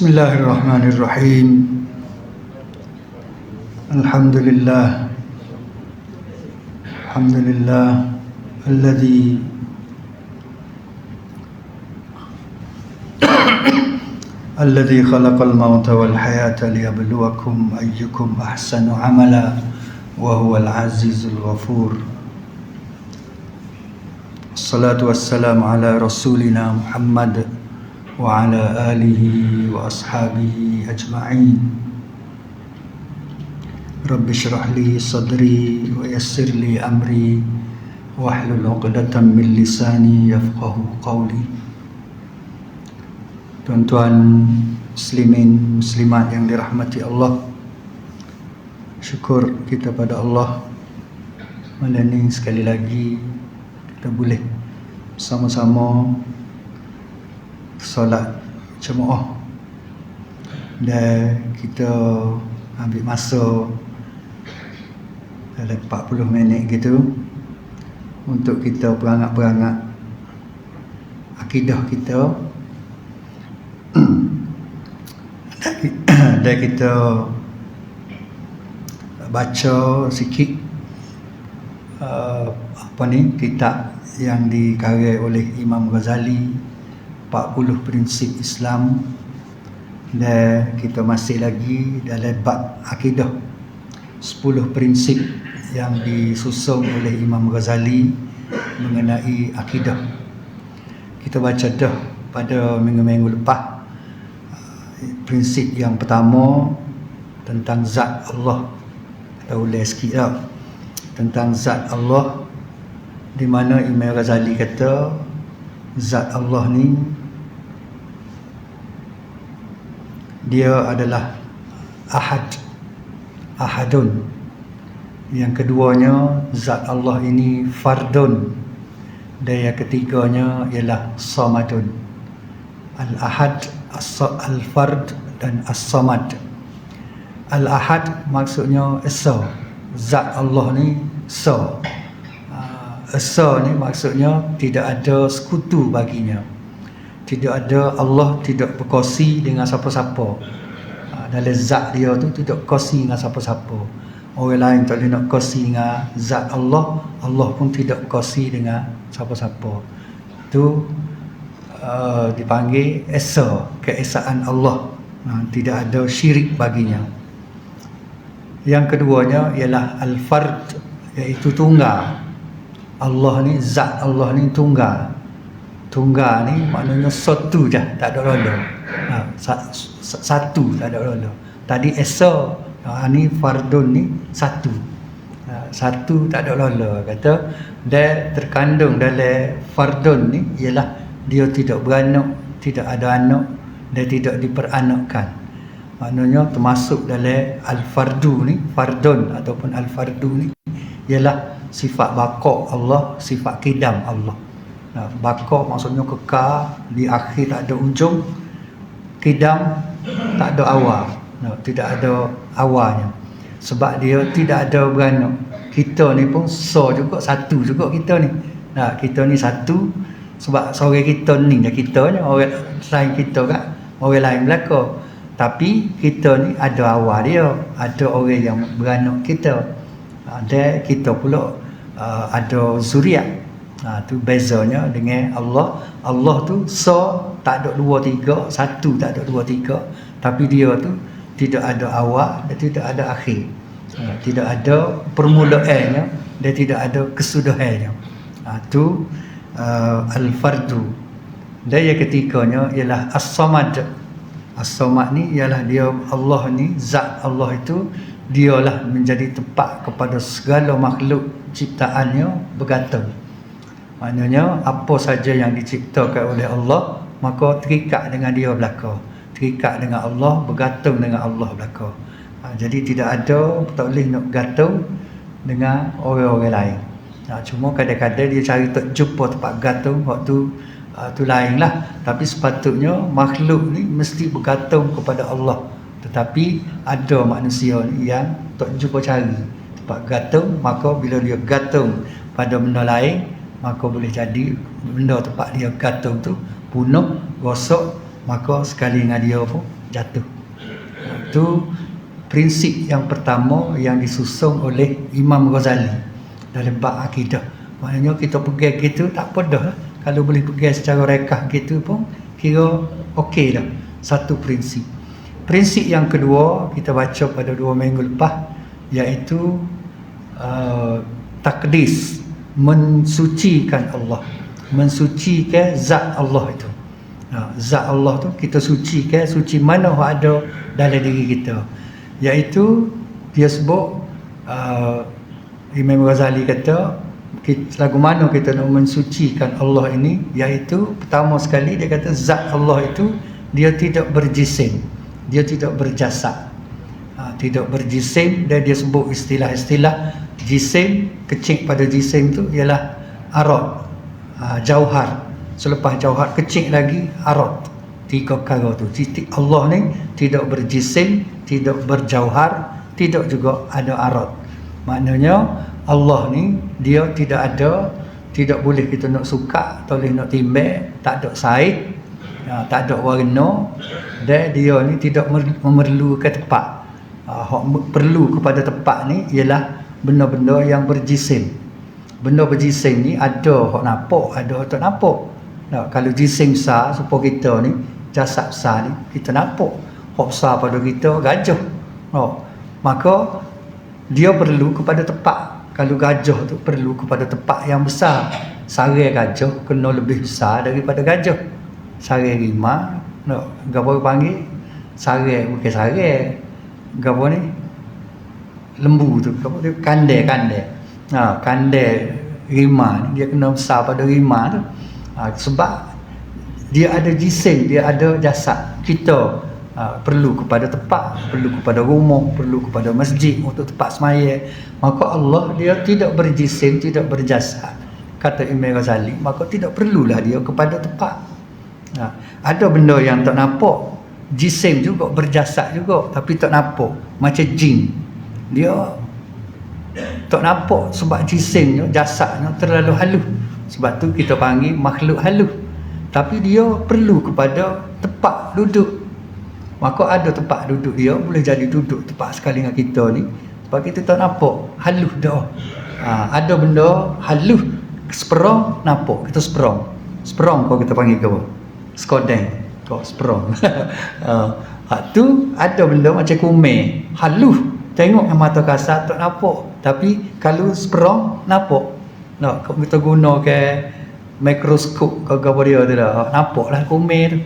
Bismillahirrahmanirrahim. Alhamdulillah. Alhamdulillah alladhi khalaqal mauta wal hayata liyabluwakum ayyukum ahsanu amala wa huwal azizul ghafur. Assalatu wassalamu ala rasulina Muhammad wa ala alihi wa ashabihi ajma'in. Rabbi syrah li sadri wa yassir li amri wahlul 'uqdatam min lisani yafqahu qawli. Tuan-tuan muslimin muslimat yang dirahmati Allah, syukur kita pada Allah malam ini sekali lagi kita boleh sama-sama solat jemaah dan kita ambil masa dalam 40 minit gitu untuk kita perangat-perangat akidah kita dan kita baca sikit kitab yang dikarya oleh Imam Ghazali, 40 prinsip Islam, dan kita masih lagi dalam bab akidah, 10 prinsip yang disusun oleh Imam Ghazali mengenai akidah. Kita baca dah pada minggu-minggu lepas prinsip yang pertama tentang zat Allah. Kita ulang sikit dah tentang zat Allah, di mana Imam Ghazali kata zat Allah ni dia adalah ahadun. Yang keduanya, zat Allah ini fardun, dan yang ketiganya ialah samadun. Al-ahad, al-fard dan as-samad. Al-ahad maksudnya esa. Zat Allah ni esa. Esa ni maksudnya tidak ada sekutu baginya. Tidak ada, Allah tidak berkongsi dengan siapa-siapa. Dalam zat dia tu tidak kongsi dengan siapa-siapa. Orang lain tak boleh nak kongsi dengan zat Allah, Allah pun tidak kongsi dengan siapa-siapa. Itu dipanggil esa, keesaan Allah. Tidak ada syirik baginya. Yang keduanya ialah al-fard, iaitu tunggal. Allah ni, zat Allah ni tunggal. Tunggal ni maknanya satu je, tak ada rola. Satu, tak ada rola. Tadi esa, ni fardun ni satu. Satu, tak ada rola. Kata, dan terkandung dalam fardun ni ialah dia tidak beranak, tidak ada anak, dan tidak diperanakkan. Maknanya termasuk dalam al-fardu ni, fardun ataupun al-fardu ni ialah sifat baqa Allah, sifat qidam Allah. Baqa maksudnya kekal, di akhir tak ada ujung. Qidam tak ada awal, tidak ada awalnya, sebab dia tidak ada beranak. Kita ni pun juga satu juga kita ni. Kita ni satu sebab seorang kita ni dah kita ni, orang lain kita kan, orang lain belaka. Tapi kita ni ada awal dia, ada orang yang beranak kita. Dan kita pula ada zuriat. Tu bezanya dengan Allah. Allah tu tak ada 2, 3, satu tak ada 2, 3, tapi dia tu tidak ada awal dan tidak ada akhir. Tidak ada permulaannya dan tidak ada kesudahannya. Tu al-fardu. Dan yang ketiganya ialah as-samad. As-samad ni ialah dia, Allah ni, zat Allah itu dialah menjadi tempat kepada segala makhluk ciptaannya bergantung. Maknanya apa saja yang diciptakan oleh Allah, maka terikat dengan dia belaka, terikat dengan Allah, bergantung dengan Allah belaka. Jadi tidak ada, tak boleh nak bergantung dengan orang-orang lain. Cuma kadang-kadang dia cari tak jumpa tempat bergantung, waktu tu lain lah. Tapi sepatutnya makhluk ni mesti bergantung kepada Allah. Tetapi ada manusia ni yang tak jumpa cari tempat bergantung, maka bila dia bergantung pada benda lain, maka boleh jadi benda tempat dia gantung tu punah, rosak, maka sekali dengan dia pun jatuh. Itu prinsip yang pertama yang disusun oleh Imam Ghazali dalam bab akidah. Maknanya kita pegang gitu tak apa dah. Kalau boleh pegang secara rekah gitu pun kira okey dah. Satu prinsip. Prinsip yang kedua kita baca pada 2 minggu lepas, iaitu takdis, mensucikan Allah, mensucikan zat Allah itu. Zat Allah tu kita sucikan, suci mana yang ada dalam diri kita, iaitu dia sebut Imam Ghazali kata lagu mana kita nak mensucikan Allah ini, iaitu pertama sekali dia kata zat Allah itu dia tidak berjisim, dia tidak berjasad, tidak berjisim. Dan dia sebut istilah-istilah jisim, kecil pada jisim tu ialah arad, jauhar. Selepas jauhar kecil lagi arad. 3 perkara tu. Allah ni tidak berjisim, tidak berjauhar, tidak juga ada arad. Maknanya Allah ni dia tidak ada, tidak boleh kita nak suka, tak boleh nak timbang, tak ada saiz, tak ada warna, dan dia ni tidak memerlukan tempat. Perlu kepada tempat ni ialah benda-benda yang berjisim. Benda berjisim ni ada hak nampak, ada hak tak nampak. Kalau jisim besar, supaya kita ni jasad besar ni kita nampak. Hak besar pada kita gajah. Maka dia perlu kepada tempat. Kalau gajah tu perlu kepada tempat yang besar. Sarang gajah kena lebih besar daripada gajah. Sarang rimau, gapo panggil? Sarang bukan sarang. Gapo ni? Lembu tu, gapo dia? Kandai. Kandai rimau ni dia kena besar pada rimau tu. Sebab dia ada jisim, dia ada jasad. Kita perlu kepada tempat, perlu kepada rumah, perlu kepada masjid untuk tempat semaya. Maka Allah dia tidak berjisim, tidak berjasad, kata Imam Ghazali. Maka tidak perlulah dia kepada tempat. Ada benda yang tak nampak, jisim juga, berjasad juga, tapi tak nampak. Macam jin, dia tak nampak sebab jisimnya, jasadnya terlalu halus. Sebab tu kita panggil makhluk halus. Tapi dia perlu kepada tempat duduk. Maka ada tempat duduk dia, boleh jadi duduk tempat sekali dengan kita ni. Sebab kita tak nampak, halus dah. Ada benda halus, seperong nampak, kita seperong. Seperong kau kita panggil ke apa? Skodeng, kau seperong. Tu ada benda macam kumer, halus. Tengok dengan mata kasar tak nampak. Tapi kalau seperong nampak. Kita guna ke mikroskop ke apa dia tu dah. Nampaklah kumer tu.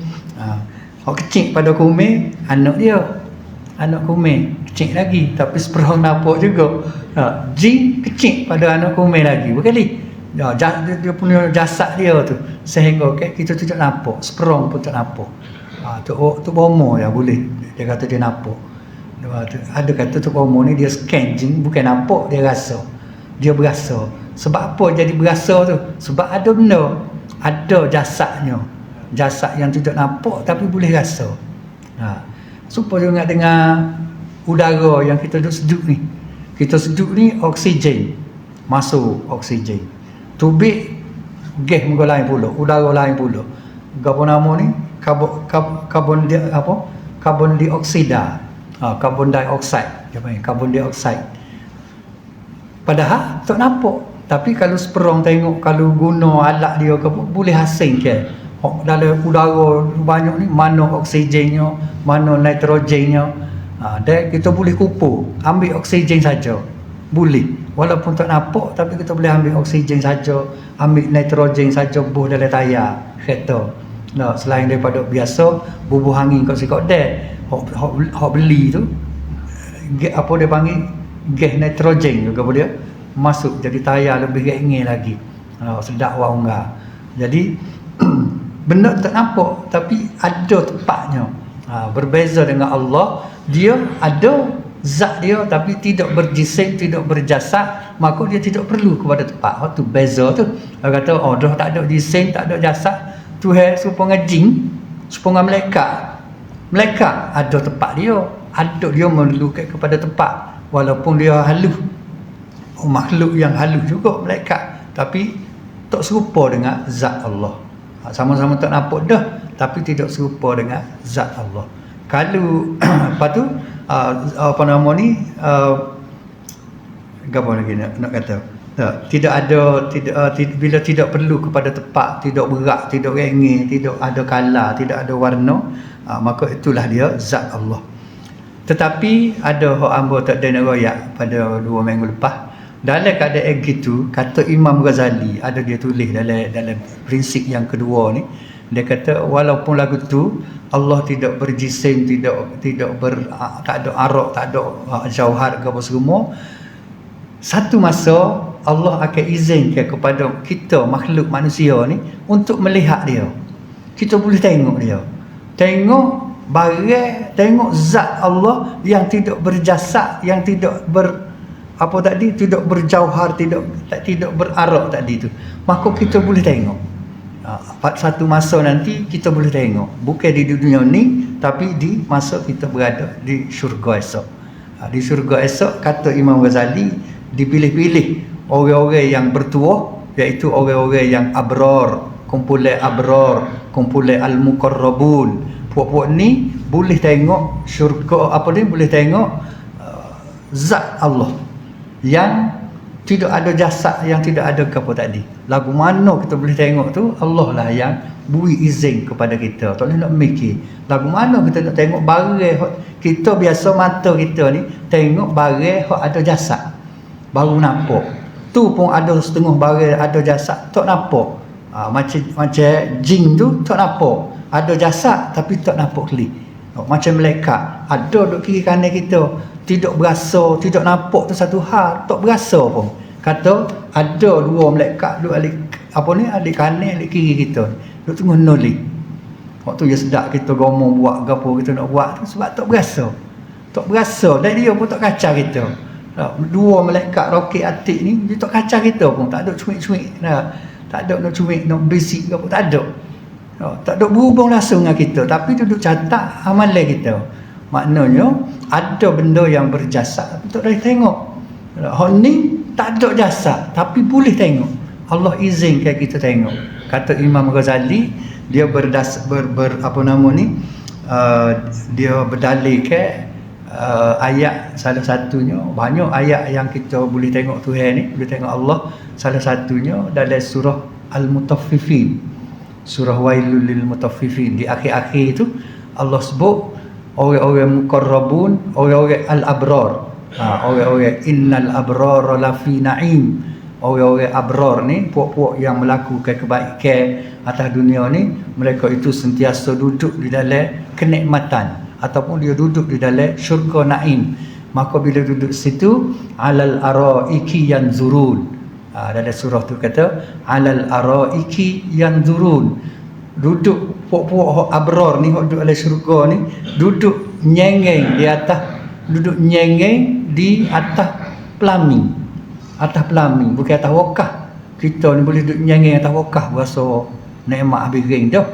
Hak kecil pada kumer, anak dia. Anak kumer kecil lagi, tapi seperang nampak juga. Jin kecil pada anak kumer lagi. Berkali. Dia punya jasad dia tu. Sehingga kita tu tak nampak. Seperang pun tak nampak. Tu bomo ya boleh. Dia kata dia nampak. Ada kata tu bomo ni dia scan jin, bukan nampak, dia rasa. Dia berasa. Sebab apa jadi berasa tu? Sebab ada benda, ada jasadnya, jasad yang tidak nampak tapi boleh rasa. Supaya ingat dengan udara yang kita duduk sejuk ni. Kita sejuk ni oksigen, masuk oksigen. Tubik gas muka lain pula, udara lain pula. Apa nama ni? Karbon dioksida. Karbon dioksida. Dia panggil karbon dioksida. Padahal tak nampak. Tapi kalau seperang tengok, kalau guna alat dia ke, boleh hasil ke. Dalam udara banyak ni, mana oksigennya, mana nitrogennya. Dan kita boleh kumpul, ambil oksigen saja. Boleh. Walaupun tak nampak, tapi kita boleh ambil oksigen saja, ambil nitrogen saja, buh dalam tayar kereta. Selain daripada biasa, bubuh angin kat sikot dia. Hak beli tu, apa dia panggil? Gas nitrogen juga apa dia? Masuk jadi tayar lebih ringan lagi. Sedap wang enggak. Jadi benda tak nampak tapi ada tempatnya. Berbeza dengan Allah, dia ada zat dia tapi tidak berjisim, tidak berjasad, maka dia tidak perlu kepada tempat. Tu beza tu. Dia kata dah tak ada jisim, tak ada jasad, Tuhan serupa dengan jin, serupa dengan malaikat. Malaikat ada tempat dia, ada dia memerlukan kepada tempat walaupun dia halus. Makhluk yang halus juga malaikat, tapi tak serupa dengan zat Allah. Sama-sama tak nampak dah, tapi tidak serupa dengan zat Allah. Kalau apa tu apa nama ni apa lagi nak kata, tidak ada bila tidak perlu kepada tempat, tidak berat, tidak rengeh, tidak ada kala, tidak ada warna, maka itulah dia zat Allah. Tetapi ada hak hamba tak ada nak royak pada 2 minggu lepas. Dalam keadaan gitu, kata Imam Ghazali, ada dia tulis dalam prinsip yang kedua ni, dia kata walaupun lagu tu Allah tidak berjisim, tak ada arak, tak ada jauhar ke apa semua, satu masa Allah akan izinkan kepada kita makhluk manusia ni untuk melihat dia. Kita boleh tengok dia. Tengok barang, tengok zat Allah yang tidak berjasad, yang tidak tidak berjauhar, tidak berarak tadi tu. Maka kita boleh tengok. Satu masa nanti kita boleh tengok, bukan di dunia ni, tapi di masa kita berada di syurga esok. Di syurga esok, kata Imam Ghazali, dipilih-pilih orang-orang yang bertuah, iaitu orang-orang yang abrar, kumpulan al-muqarrabun. Puak-puak ni boleh tengok syurga, boleh tengok zat Allah yang tidak ada jasad, yang tidak ada apa tadi. Lagu mana kita boleh tengok tu, Allah lah yang beri izin kepada kita. Tak boleh nak mikir lagu mana kita nak tengok barang. Kita biasa mata kita ni tengok barang hak ada jasad baru nampak. Tu pun ada setengah barang ada jasad tak nampak. Macam jin tu tak nampak, ada jasad tapi tak nampak klik. Macam malaikat ada duk kiri kanan kita, tidak berasa, tidak nampak tu satu hal, tak berasa pun. Kata ada 2 malaikat duk alik kanan alik kiri kita, duk tengah nolih. Waktu dia sedap kita ngomong buat gapo kita nak buat tu, sebab tak berasa dan dia pun tak kacau kita. 2 malaikat roket atik ni dia tak kacau kita pun, tak ada cuik-cuik, tak ada nak cuik, nak bisik ke apa, tak ada. Tak ada berhubung langsung dengan kita, tapi duduk catat amalan kita. Maknanya ada benda yang berjasad tapi tak boleh tengok. Hak ni tak ada jasad tapi boleh tengok. Allah izinkan kita tengok. Kata Imam Ghazali, dia dia berdalilkan ayat, salah satunya, banyak ayat yang kita boleh tengok Tuhan ni, boleh tengok Allah. Salah satunya dalam surah Al-Mutaffifin, surah Wailul lil Mutaffifin. Di akhir-akhir itu Allah sebut orang-orang muqarrabun, orang-orang al-abrar. Orang-orang innal abrara lafi na'im. Orang-orang abrar ni, puak-puak yang melakukan kebaikan atas dunia ni, mereka itu sentiasa duduk di dalam kenikmatan, ataupun dia duduk di dalam syurga naim. Maka bila duduk situ, alal araiki yanzurun. Dalam surah tu kata alal araiki yanzurun. Duduk puak-puak abrar ni, duduk dalam syurga ni, duduk nyengeng di atas, duduk nyengeng di atas pelamin. Atas pelamin, bukan atas wakah. Kita ni boleh duduk nyengeng atas wakah, berasa nikmat habis ring dah.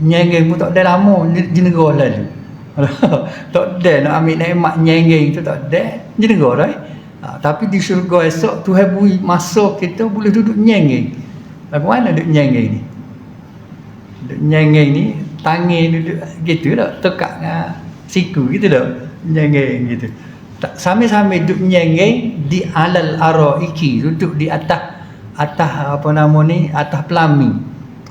Nyengeng pun tak ada lama di negara lalu. Tak ada nak ambil nikmat nyengeng tu, tak ada di negara dah. Tapi di syurga esok Tuhan beri masa kita boleh duduk nyengeng. Bagaimana duduk nyengeng ni? Duduk nyengeng ni tangan duduk gitu tak, tekak dengan siku gitu tak, nyengeng gitu. Sambil-sambil duduk nyengeng di alal araiki, duduk di atas atas pelamin,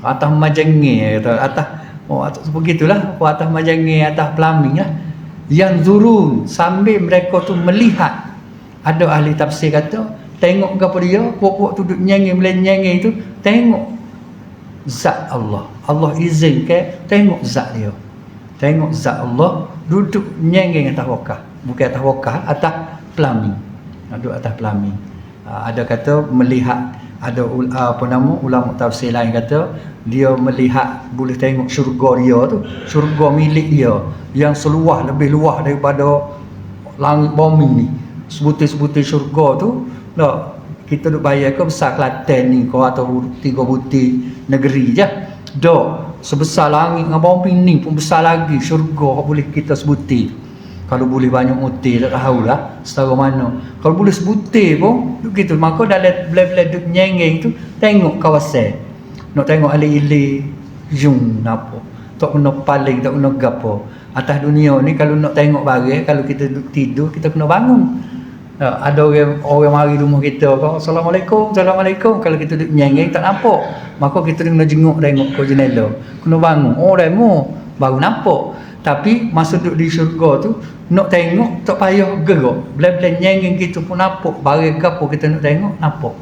atas majangnya, atas begitulah, atas majangnya, atas pelamin lah. Yang zurun, sambil mereka tu melihat. Ada ahli tafsir kata tengok kepada dia, puak-puak tu duduk nyengeng tu, tengok zat Allah. Allah izinkan tengok zat dia. Tengok zat Allah duduk nyengeng atas wakah, bukan atas wakah, atas pelamin. Duduk atas pelamin. Ada kata melihat, ada ulama tafsir lain kata dia melihat, boleh tengok syurga dia tu, syurga milik dia yang seluas, lebih luas daripada langit bumi ni. Sebutir-sebutir syurga tu, tak, kita duk bayar ke besar Kelantan ni kau, atau 3 butir negeri je. Dok, sebesar langit dengan bumi ni pun besar lagi syurga boleh kita sebutir. Kalau boleh banyak butir, tak tahulah setara mana. Kalau boleh sebutir pun begitu. Maka dalam belah-belah duk nyengeng tu, tengok kawasan. Nak tengok alih-alih jung apa. tak kena paling, tak kena gapo. Atas dunia ni kalau nak tengok barang, kalau kita duduk tidur kita kena bangun. Ada orang mari rumah kita kau assalamualaikum kalau kita duduk nyengeng tak nampak, maka kita kena jenguk tengok ke jendela, kena bangun demo baru nampak. Tapi masa duduk di syurga tu nak tengok tak payah gerak, belah-belah nyengeng kita pun nampak barang gapo kita nak tengok nampak.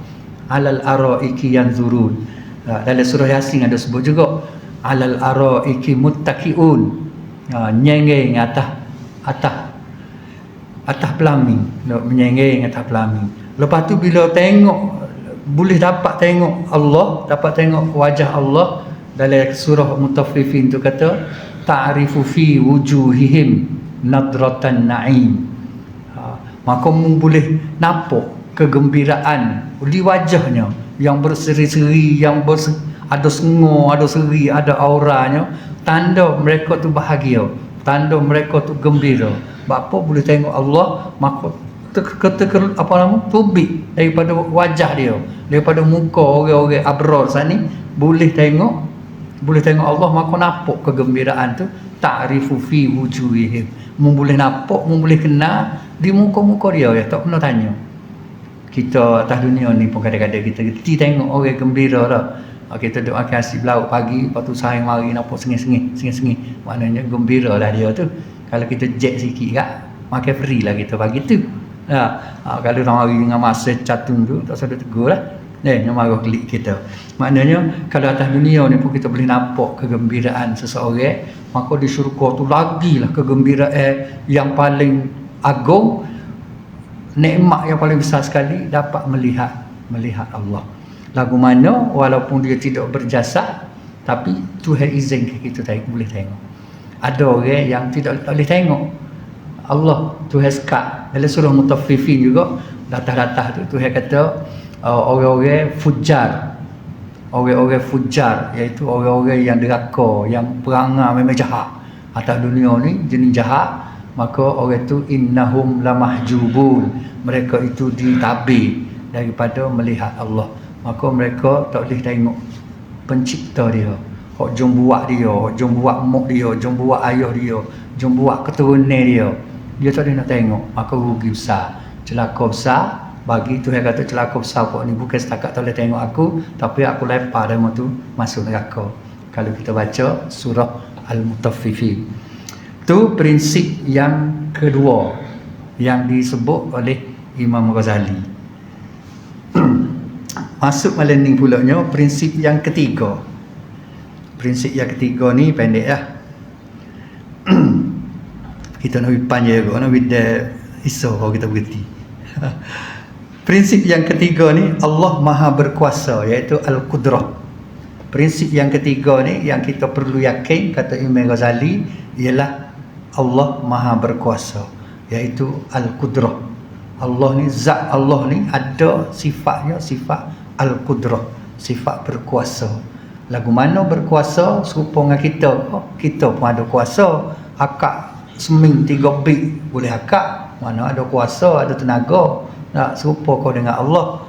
Alal araiki yanzurun, dalam surah Yasin ada sebut juga alal araiki muttaqiun, nyengeng atas pelamin, nak menyengeng atas pelamin. Lepas tu bila tengok, boleh dapat tengok Allah, dapat tengok wajah Allah. Dalam surah Mutaffifin tu kata ta'rifu fi wujuhihim nadratan na'im. Maka mu boleh nampak kegembiraan di wajahnya yang berseri-seri, yang ada sengur, ada seri, ada auranya, tanda mereka tu bahagia, tanda mereka tu gembira. Apa boleh tengok Allah, maka tubik daripada wajah dia, daripada muka orang-orang abrar sana boleh tengok Allah, maka nampak kegembiraan tu. Ta'rifu fi wujuhihim, mu boleh nampak, mu boleh kenal di muka-muka dia, ya tak kena tanya. Kita atas dunia ni pun kadang-kadang kita tengok orang gembira dah. Kita duduk makan nasi lauk pagi, lepas tu sayang mari nampak sengih-sengih, maknanya gembira lah dia tu. Kalau kita jet sikit kat, makan free lah kita pagi tu. Kalau orang mari dengan masa catung tu, tak usah tegur lah. Yang marah klik kita. Maknanya kalau atas dunia ni pun kita boleh nampak kegembiraan seseorang, maka di syurga tu lagilah kegembiraan yang paling agung, nikmat yang paling besar sekali, dapat melihat Allah. Lagu mana walaupun dia tidak berjasa, tapi Tuhan izinkan kita boleh tengok. Ada orang yang tidak boleh tengok Allah, Tuhan sekat. Dalam surah Mutaffifin juga, datah-datah tu Tuhan kata orang-orang fujar, iaitu orang-orang yang deraka, yang perangai memang jahat atas dunia ni, jenis jahat. Maka orang tu innahum lamahjubun, mereka itu ditabir daripada melihat Allah. Maka mereka tak boleh tengok pencipta dia, hok jom buat dia, hok jom buat mak dia, jom buat ayah dia, jom buat keturunan dia tak boleh nak tengok. Maka rugi besar, celaka besar. Bagi Tuhan kata celaka besar kau ni, bukan setakat tak boleh tengok aku, tapi aku lepas demo tu masuk neraka. Kalau kita baca surah Al-Mutaffifin, tu prinsip yang kedua yang disebut oleh Imam Ghazali. Masuk malam ni pulaknya prinsip yang ketiga. Prinsip yang ketiga ni pendek lah. Kita nak panjang juga, nak bidak iso kalau kita berhenti. Prinsip yang ketiga ni, Allah Maha Berkuasa, iaitu Al-Qudrah. Prinsip yang ketiga ni yang kita perlu yakin, kata Imam Ghazali, ialah Allah Maha Berkuasa, iaitu Al-Qudrah. Allah ni, zat Allah ni ada sifatnya sifat Al-Qudrah, sifat berkuasa. Lagu mana berkuasa serupa dengan kita pun ada kuasa. Akak seming 3 bit boleh akak, mana ada kuasa, ada tenaga. Serupa kau dengan Allah.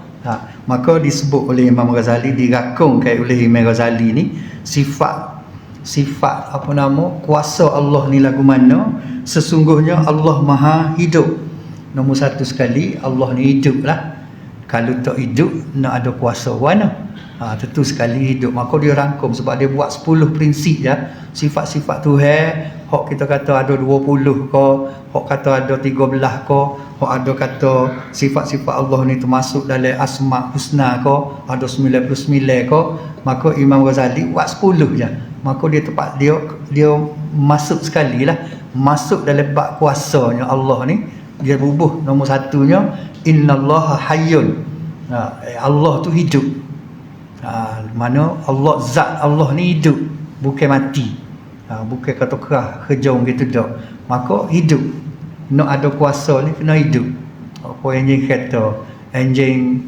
Maka disebut oleh Imam Ghazali, dirakungkan oleh Imam Ghazali ni, sifat kuasa Allah ni lagu mana, sesungguhnya Allah Maha Hidup. Nombor satu sekali, Allah ni hidup lah. Kalau tak hidup, nak ada kuasa mana? Tentu sekali hidup. Maka dia rangkum, sebab dia buat 10 prinsip ya. Sifat-sifat Tuhan, hok kita kata ada 20 ke, hok kata ada 13 ke, hok ada kata sifat-sifat Allah ni termasuk dalam Asma' Husna ke, ada 99 ke. Maka Imam Ghazali buat 10 je. Maka dia tepat, dia masuk sekali lah, masuk dalam bab kuasanya Allah ni. Dia bubuh nombor satunya, innallaha hayyun. Allah tu hidup. Mana Allah, zat Allah ni hidup, bukan mati. Bukan kata kerah kejong gitu dah. Maka hidup. Nak ada kuasa ni kena hidup. Apa yang kata anjing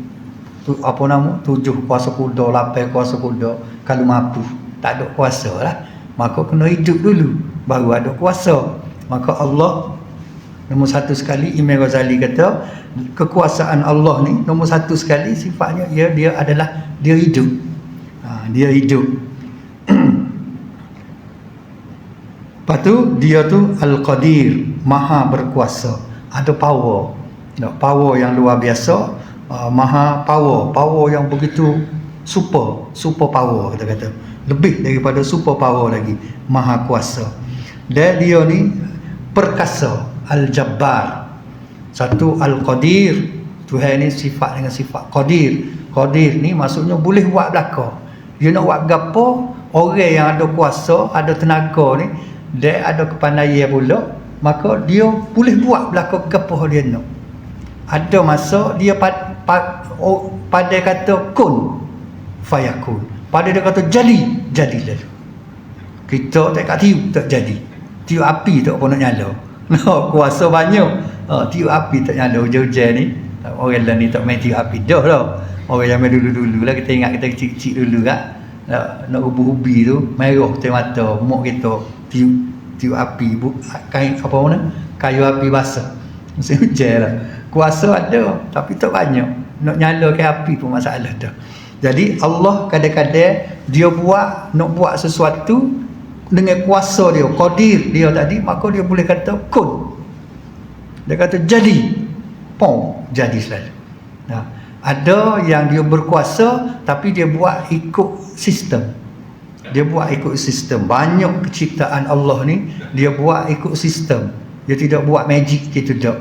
tu, apa nama, 7 kuasa kuda, 8 kuasa kuda, kalau mampu tak ada kuasa lah. Maka kena hidup dulu baru ada kuasa. Maka Allah nombor satu sekali, Imam Ghazali kata kekuasaan Allah ni nombor satu sekali sifatnya dia adalah dia hidup. Dia hidup. Lepas tu dia tu Al-Qadir, maha berkuasa, ada power. Power yang luar biasa, maha power yang begitu super power, kata lebih daripada super power lagi, maha kuasa. Dan dia ni perkasa, Al-Jabbar. Satu Al-Qadir, Tuhan ni sifat dengan sifat Qadir. Qadir ni maksudnya boleh buat belaka. Dia nak buat gapo, orang yang ada kuasa, ada tenaga ni, dia ada kepandaian pula, maka dia boleh buat belaka gapo dia nak. Ada masa dia pada kata kun fayakun, pada dia kata jadi lalu. Kita tak kat tiup tak jadi, tiup api tak pun nak nyala. Kuasa banyak, tiup api tak nyala. Hujan-hujan ni orang lain ni tak main tiup api dah lah. Orang zaman dulu-dulu lah, kita ingat kita kecil-kecil dulu kan, nak ubi-ubi tu merah teh mata mak kita tiup api, kain apa mana, kayu api basah musim hujan lah. Kuasa ada tapi tak banyak, nak nyalakan api pun masalah dah. Jadi Allah kadang-kadang dia nak buat sesuatu dengan kuasa dia, Qadir dia tadi, maka dia boleh kata kun, dia kata jadi, jadi selalu. Ada yang dia berkuasa tapi dia buat ikut sistem. Dia buat ikut sistem. Banyak penciptaan Allah ni dia buat ikut sistem. Dia tidak buat magic gitu dak.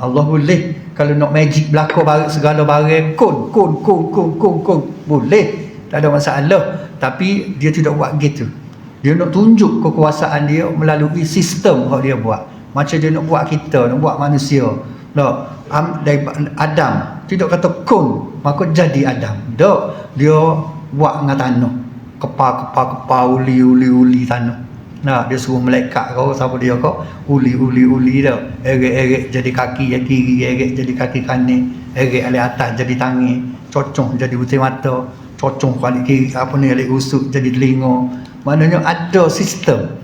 Allah boleh kalau nak magic belaka barang segala barang kun boleh, tak ada masalah, tapi dia tidak buat gitu. Dia nak tunjuk kekuasaan dia melalui sistem yang dia buat. Macam dia nak buat kita, nak buat manusia. Dari Adam tidak kata kun maka jadi Adam. Tak, dia buat dengan tanah, kepa uli tanah. Dia suruh malaikat kau, siapa dia kau, uli dah, erik jadi kaki yang kiri, erik jadi kaki kanan, erik alik atas jadi tangan, cocong jadi butir mata, cocong alik kiri apa ni, alik rusuk jadi telinga. Maknanya ada sistem.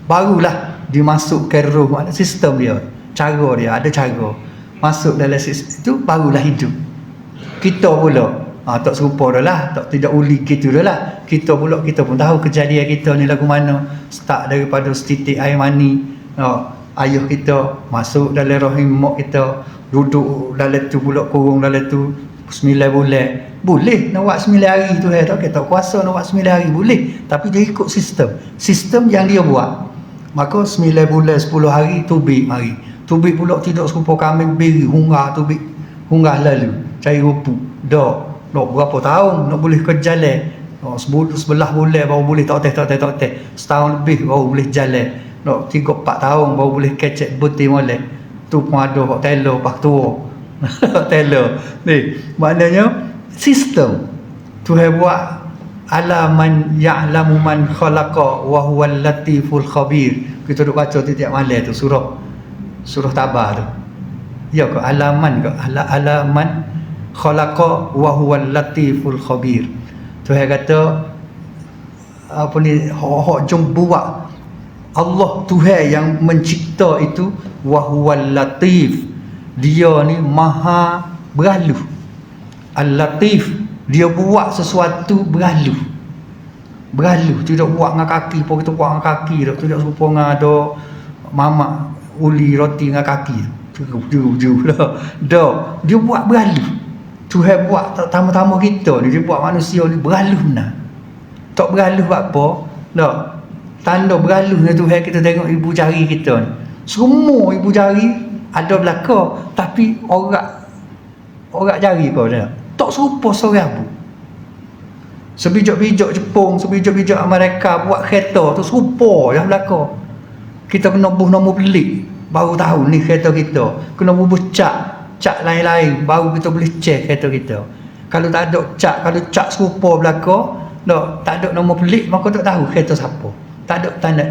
Barulah dimasuk ke roh, maknanya sistem dia, cara dia, ada cara masuk dalam sistem itu, barulah hidup. Kita pula tak serupa dah lah, tidak uli gitu dah lah. Kita pun tahu kejadian kita ni lagu mana. Start daripada setitik air mani, ayah kita masuk dalam rahim mak kita, duduk dalam tu pula, kurung dalam tu 9 bulan. Boleh nak buat 9 hari tu, kita kuasa nak buat 9 hari boleh, tapi dia ikut sistem yang dia buat. Maka 9 bulan 10 hari tubik mari. Tubik pula tidak serupa kambing beri, hunggah lalu cari rupuk. Dak berapa tahun nak boleh ke jalan, sebelah bulan baru boleh tak setahun lebih baru boleh jalan, 3-4 tahun baru boleh kecek butir molek tu pun ada hak telo pak tua. Telo ni maknanya sistem Tuhan buat. Alaman ya'lamu man khalaqa wa huwal latiful khabir. Kita duk baca tiap malam tu surah Tabah tu. Ya ke alaman ke alaman khalaqa wa huwal latiful khabir. Tuhan kata apa ni, hak jom buat Allah Tuhan yang mencipta itu, wa huwal latif, dia ni maha beralu. Al-latif, dia buat sesuatu beralu, tidak buat dengan kaki pun. Kita buat dengan kaki tu tidak serupa dengan ada mamak uli roti dengan kaki lah. Dia buat beralu. Tuhan buat tamu-tamu kita ni, dia buat manusia ni beralu benar. Tak beralu buat apa? Tak. Tanda beralu ni Tuhan, kita tengok ibu jari kita ni. Semua ibu jari ada belaka, tapi orang jari kau dah tak serupa seorang pun. Sebijak-bijak Jepun, sebijak-bijak Amerika buat kereta tu serupa yang belaka. Kita kena buh nombor pelik baru tahu ni kereta kita. Kena bubuh cat lain-lain baru kita boleh cek kereta kita. Kalau tak ada kalau cat serupa belaka, tak ada nombor pelik, maka tak tahu kereta siapa. Tak ada tanda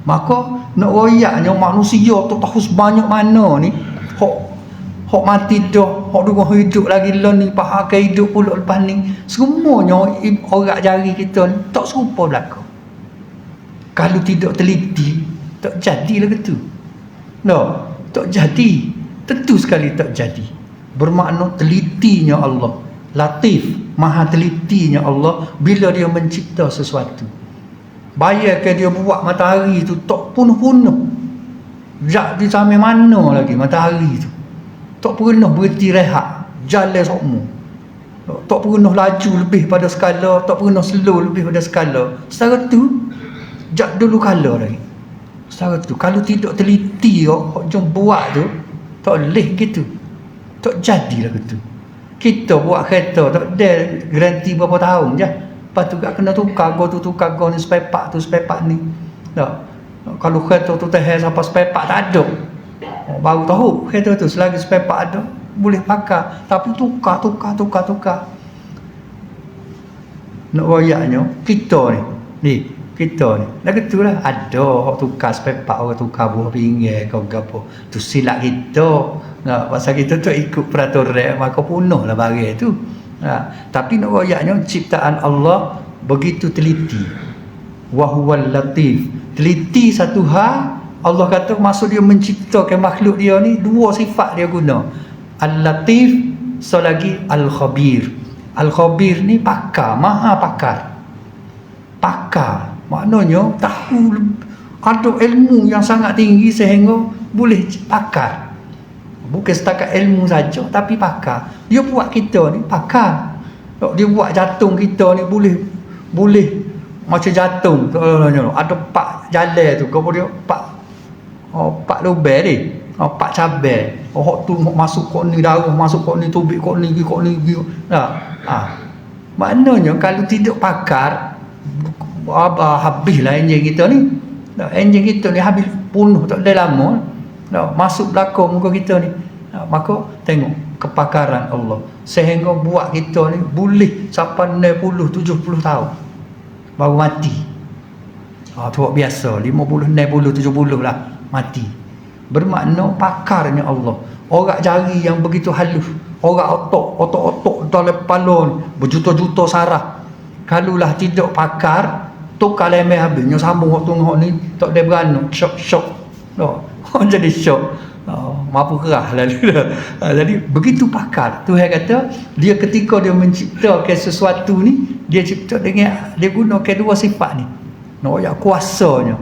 Maka nak royaknya manusia tu tahu sebanyak mana ni, hok mati dah, hok dukung hidup lagi lah ni, pakai hidup pula lepas ni. Semuanya orang jari kita ni tak serupa belaka. Kalau tidak teliti, tak jadilah gitu. Tak jadi. Tentu sekali tak jadi. Bermakna telitinya Allah. Latif, maha telitinya Allah bila dia mencipta sesuatu. Bayangkan dia buat matahari tu tak punuh-punuh. Jak di sampai mana lagi matahari tu. Tak pernah berhenti rehat. Jalan semua. Tak pernah laju lebih pada skala, tak pernah slow lebih pada skala. Secara tu, jak dulu kala lagi. Secara tu, kalau tidak teliti jom buat tu, tak boleh gitu. Tak jadi lah gitu. Kita buat kereta, tak ada garanti berapa tahun je. Lepas tu tak kena tukar, go ni spare part tu, spare part ni. Tak. Kalau kereta tu tahan sampai spare part tak ada. Baru tahu kereta tu selagi spare part ada, boleh pakai. Tapi tukar. Nak royaknya, kita ni. Dah gitulah. Ada orang tukar spare part, orang tukar buah pinggir, kau gapo. Tu silap kita. Pasal kita tu ikut peraturan, maka punah lah barang tu. Tapi nak royaknya, ciptaan Allah begitu teliti. Wahuwal latif. Teliti satu hal. Allah kata maksud dia menciptakan makhluk dia ni, dua sifat dia guna. Al-latif, selagi al-khabir. Al-khabir ni pakar, maha pakar. Pakar maknanya tahu, ada ilmu yang sangat tinggi sehingga boleh pakar. Bukan setakat ilmu saja, tapi pakar. Dia buat kita ni pakar. Dia buat jantung kita ni boleh macam jantung. Ada 4 jalan tu. Kemudian 4 lubang ni. 4 cabang. Tu masuk kok ni darah, masuk kok ni tubik, kok ni. Maknanya kalau tidak pakar, habislah enjin kita ni. Enjin kita ni habis punuh tak ada lama. Masuk belakang muka kita ni. Maka tengok kepakaran Allah sehingga buat kita ni boleh sampai 60 70 tahun baru mati. Tu biasa 50 60 70 lah mati. Bermakna pakarnya Allah. Orang jari yang begitu halus, orang otot dalam kepala berjuta-juta saraf. Kalulah tidak pakar, tukar lemah habisnya sambung waktu ni tak ada beranak, syok. Jadi syok. Mampu kerah lalu. Jadi begitu pakar. Tuhan kata dia ketika dia menciptakan sesuatu ni, dia cipta dengan dia gunakan dua sifat ni. Nak kuasanya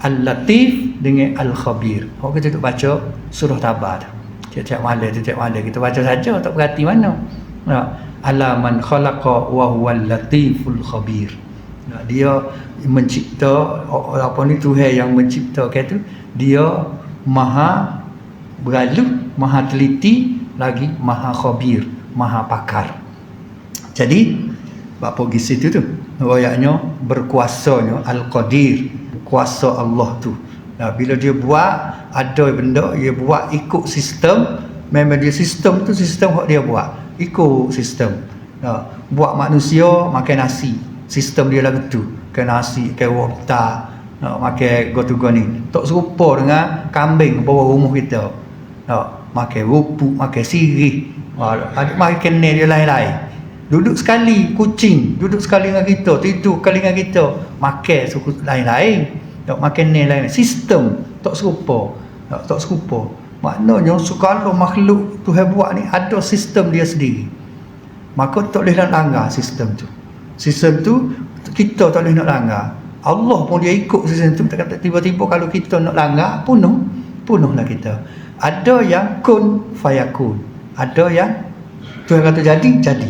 Al-Latif dengan Al-Khabir. Orang kita tu baca surah Tabar. Tiap-tiap malam kita baca saja, tak berhati mana. Alaman khalaqa wa huwal latiful khabir. Dia mencipta apa ni, Tuhan yang menciptakan tu, dia maha beralus, maha teliti, lagi maha khabir, maha pakar. Jadi apa pergi situ tu, royaknya berkuasanya Al-Qadir, kuasa Allah tu. Bila dia buat ada benda, dia buat ikut sistem. Memang dia sistem tu sistem hak dia buat, ikut sistem. Buat manusia makan nasi, sistem dia lah betul. Makan nasi, makan wapta, makan gotu-go ni. Tak serupa dengan kambing bawah rumah kita. Makan rupuk, makan sirih, makan ni dia lain-lain. Duduk sekali kucing, duduk sekali dengan kita, tidur sekali dengan kita, makan suku lain-lain. Tak makan ni lain. Sistem tak serupa. Tak serupa. Maknanya segala makhluk Tuhan buat ni ada sistem dia sendiri. Maka tak boleh nak langgar sistem tu. Sistem tu kita tak boleh nak langgar. Allah pun dia ikut sistem tu. Tak kata tiba-tiba kalau kita nak langgar, punuhlah kita. Ada yang kun fayakun. Ada yang Tuhan kata jadi.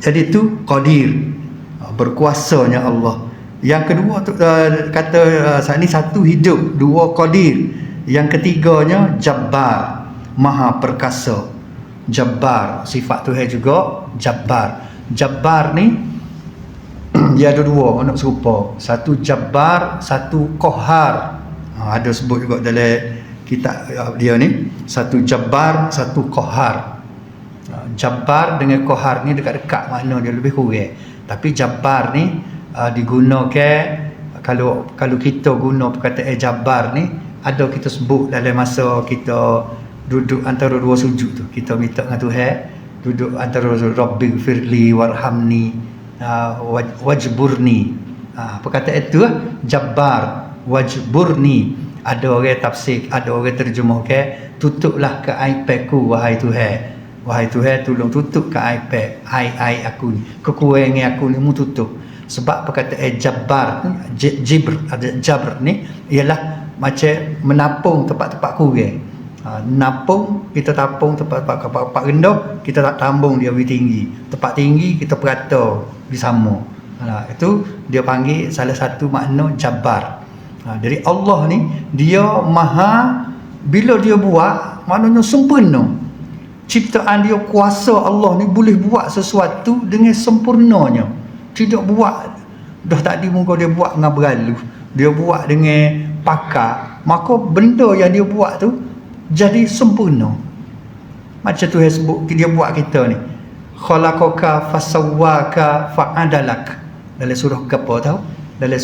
Jadi tu qadir, berkuasanya Allah. Yang kedua tu kata saat ni satu hidup, dua qadir. Yang ketiganya jabbar, maha perkasa. Jabbar, sifat Tuhan juga jabbar. Jabbar ni dia ada dua nak serupa. Satu jabbar, satu qahar. Ada sebut juga dalam kitab dia ni, satu jabbar, satu qahar. Jabbar dengan qahar ni dekat-dekat, makna dia lebih kurang. Tapi jabbar ni digunakan kalau kita guna perkataan jabbar ni, ada kita sebut dalam masa kita duduk antara dua sujud tu, kita minta dengan Tuhan, duduk antara rabbighfirli warhamni wajburni. Perkataan itu jabbar, wajburni. Ada orang tafsir, ada orang terjemahkan, tutuplah keaibanku wahai Tuhan. Wahai Tuhan, tolong tutup ke aib aku ni, kekurangan aku ni mu tutup. Sebab perkataan Jabbar, Jibr, ada Jabr ni ialah macam menapung tempat-tempat kurang. Napung, kita tapung tempat-tempat rendah, kita tak tambung dia lebih tinggi. Tempat tinggi kita perata di sama. Itu dia panggil salah satu makna Jabbar. Jadi Allah ni dia maha, bila dia buat maknanya sempurna. Ciptaan dia, kuasa Allah ni boleh buat sesuatu dengan sempurnanya. Tidak buat dah tadi muka dia buat dengan beralu, dia buat dengan pakar, maka benda yang dia buat tu jadi sempurna. Macam tu sebut dia buat kita ni, khalaqaka fasawwaka fa'adalak. Dalam surah apa tahu? Dalam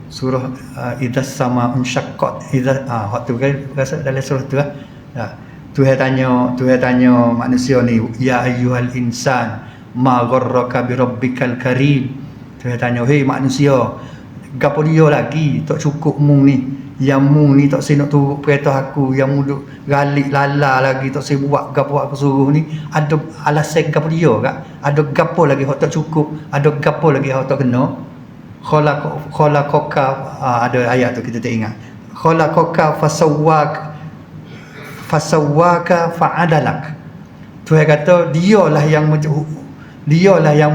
surah idzas sama unsyaqqat, idzas waktu kan rasa dalam surah tu lah. Tuhan tanya manusia ni, ya ayyuhal insan ma gharraka bi rabbikal karim. Tuhan tanya, hei manusia, gapo dia lagi tak cukup mung ni, yang mung ni tak nak turut perintah aku, yang mu duk galik lala lagi tak buat gapo aku suruh ni, ada alasan gapo dia kak? Ada gapo lagi hak tak cukup? Ada gapo lagi hak tak kena? Khalaqaka, ada ayat tu kita tak ingat. Khalaqaka fasawwaka fa'adalak. Tuhan kata dialah yang dialah yang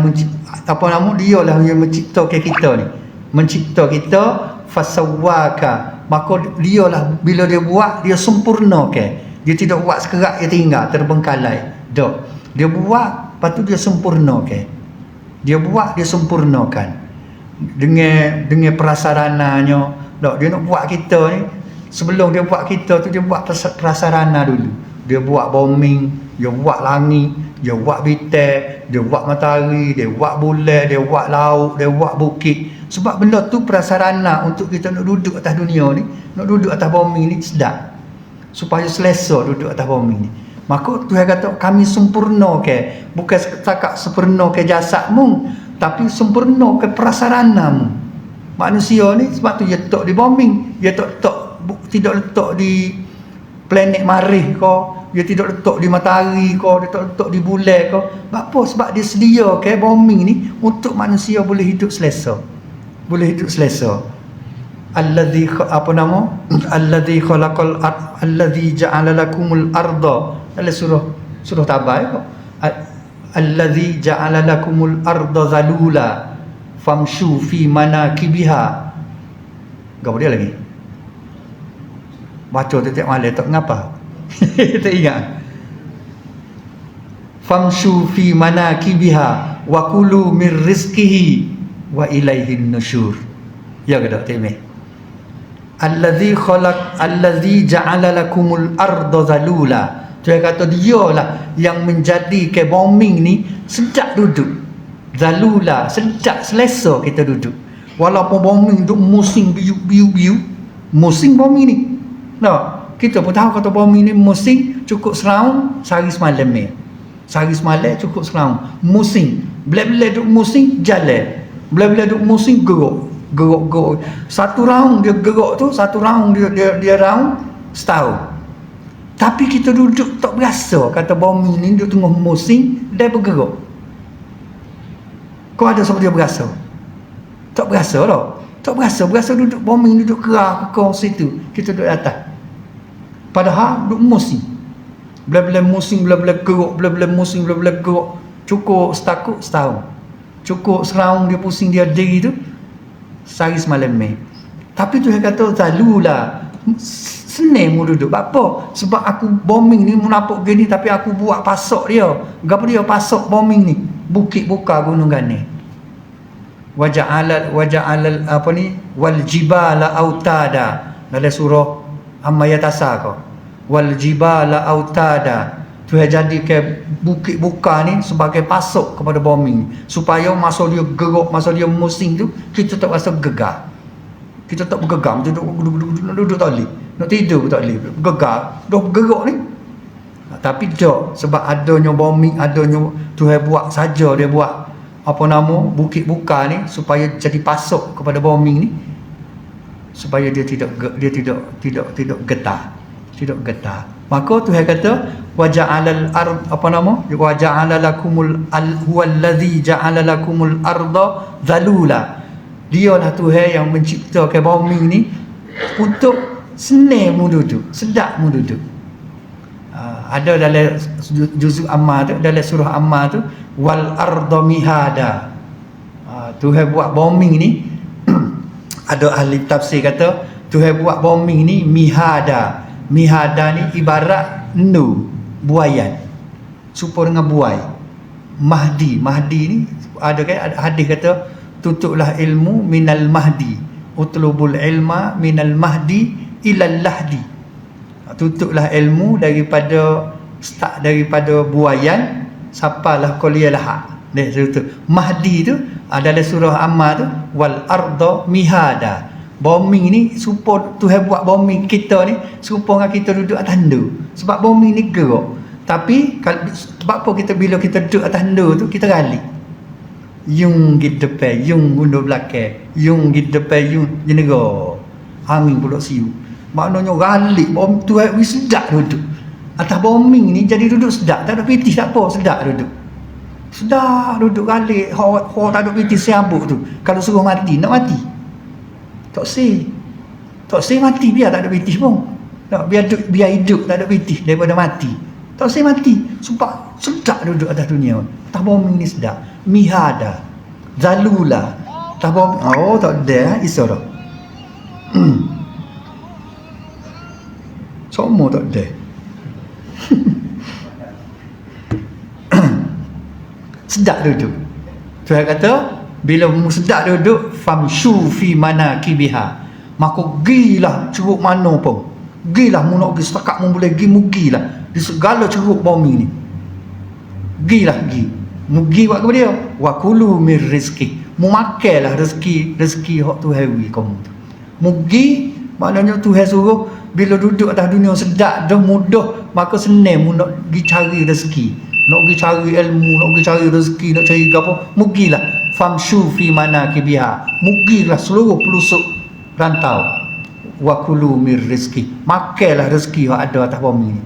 menciptakan kita ni, mencipta kita, fasawwaka, maka dialah bila dia buat dia sempurnakan. Dia tidak buat sekerat dia tinggal terbengkalai. Dak. Dia buat, lepas tu dia sempurnakan. Dia buat, dia sempurnakan dengan prasarananya. Tak, dia nak buat kita ni, sebelum dia buat kita tu dia buat prasarana dulu. Dia buat bombing, dia buat langit, dia buat bintang, dia buat matahari, dia buat bulan, dia buat laut, dia buat bukit. Sebab benda tu prasarana untuk kita nak duduk atas dunia ni, nak duduk atas bumi ni sedap, supaya selesa duduk atas bumi ni. Maka Tuhan kata kami sempurna ke, bukan setakat sempurna ke jasadmu, tapi sempurna ke prasaranamu. Manusia ni sebab tu dia letak di bumi, dia tidak letak di planet Marikh ke, dia tidak letak di matahari ke, dia tak letak di bulan ke. Apa? Sebab dia sedia ke bumi ni untuk manusia boleh hidup selesa. Boleh hidup selesa. Allazi allazi khalaqal allazi ja'ala lakumul arda. Dalam surah Tabai kok. Allazi ja'ala lakumul arda zalula famshu fi manakibiha. Apa dia lagi? Baca tu tiap malam tak ngapa. Tak ingat. Famshu fi manakibiha wa kulu mir rizqihi wa ilaihin nusyur. Ya ke tak temeh? Allazi ja'ala lakumul arda zalula. Dia kata dialah yang menjadikan bumi ni sedap duduk. Zalula, sedap selesa kita duduk. Walaupun bumi duduk musim biu, musim bumi ni. Nah, kita pun tahu kata bumi ni musim cukup seraung sehari semalam ni. Sehari semalam cukup seraung. Musim, bila-bila duduk musim jalan. Bila-bila duduk musim gerok. Satu raung dia gerok tu, satu raung dia raung setahun. Tapi kita duduk tak berasa kata bumi ni duduk tengah musim dia bergerak. Kau ada siapa dia berasa? Tak berasa tau. Tak berasa duduk bumi duduk kerah ke situ. Kita duduk atas. Padahal duduk musim. Bila-bila musim, bila-bila gerok, bila-bila musim, bila-bila gerok. Cukup setakut setahun. Cukup seraung dia pusing dia diri tu sehari semalam ni. Tapi tu yang kata zalulah. Senang mu duduk. Apa? Sebab aku bombing ni menapuk gini, tapi aku buat pasok dia. Apa dia pasok bombing ni? Bukit buka gunung gani. Waja'alal apa ni? Wal jibala autada. Dalam surah Amma Yatasa ko. Wal jibala autada. Tuhan jadikan bukit buka ni sebagai pasok kepada bombing, supaya masa dia gerok, masa dia musim tu kita tak rasa gegar. Kita tak bergegar, duduk tak boleh. Nak tidur pun tak boleh. Gegar, dah bergerak ni. Tapi tak, sebab adanya bombing, adanya Tuhan buat saja, dia buat apa nama bukit buka ni supaya jadi pasok kepada bombing ni, supaya dia tidak getar. Tidak getar. Maka Tuhan kata wa ja'alal ard, apa nama, wa ja'ala lakumul huwallazi ja'ala lakumul arda zalula. Dialah Tuhan yang menciptakan bumi ni untuk senang mu duduk, sedap mu duduk. Ada dalam juzuk Amma tu, dalam surah Amma tu, wal arda mihada. Tuhan buat bumi ni ada ahli tafsir kata Tuhan buat bumi ni mihada. Mihada ni ibarat buayan, serupa dengan buai. Mahdi ni ada hadis kata tutuplah ilmu minal mahdi, utlubul ilma minal mahdi ilal lahdi. Tutuplah ilmu daripada buayan sampalah kuliah lahak. Mahdi tu dalam surah Amma tu wal arda mihada. Bumi ni serupa Tuhan buat bumi kita ni serupa dengan kita duduk atas tanda. Sebab bumi ni gerak. Tapi sebab apa bila kita duduk atas tanda tu kita ralik. Yung di depan, yung mundur belakang, yung di depan, yung di negara. Angin pulak siu. Maknanya ralik bumi Tuhan sedap duduk. Atas bumi ni jadi duduk sedap. Tak ada pitih tak apa, sedap duduk. Sedap duduk ralik. Hak tak ada pitih siabuk tu. Kalau suruh mati, nak mati. Tak sih mati biar tak ada pitih pun. Tak, biar hidup tak ada pitih daripada mati. Tak sih mati. Sebab sedap duduk atas dunia. Atas bumi ni sedap. Mihada. Zalula. Atas bumi. Oh tak ada. Isara. Semua tak ada. Sedap duduk. Tuhan kata bila sedap duduk famshu fi manakibiha, maka gilah ceruk mana pun, gilah mu nak pergi setakat mu boleh pergi, mu gilah di segala ceruk bumi ni, gilah mu pergi buat kepada dia. Wa kulu mir rizki, mu makanlah rezeki hak Tuhan bagi kamu tu. Mu pergi maknanya Tuhan suruh bila duduk atas dunia sedap dah mudah, maka senang mu nak pergi cari rezeki, nak pergi cari ilmu, nak pergi cari rezeki, nak cari apa, mu gilah famshu fi manakibiha, mugilah seluruh pelusuk rantau. Wa kulu mir rizki, makanlah rezeki yang ada atas bumi ni.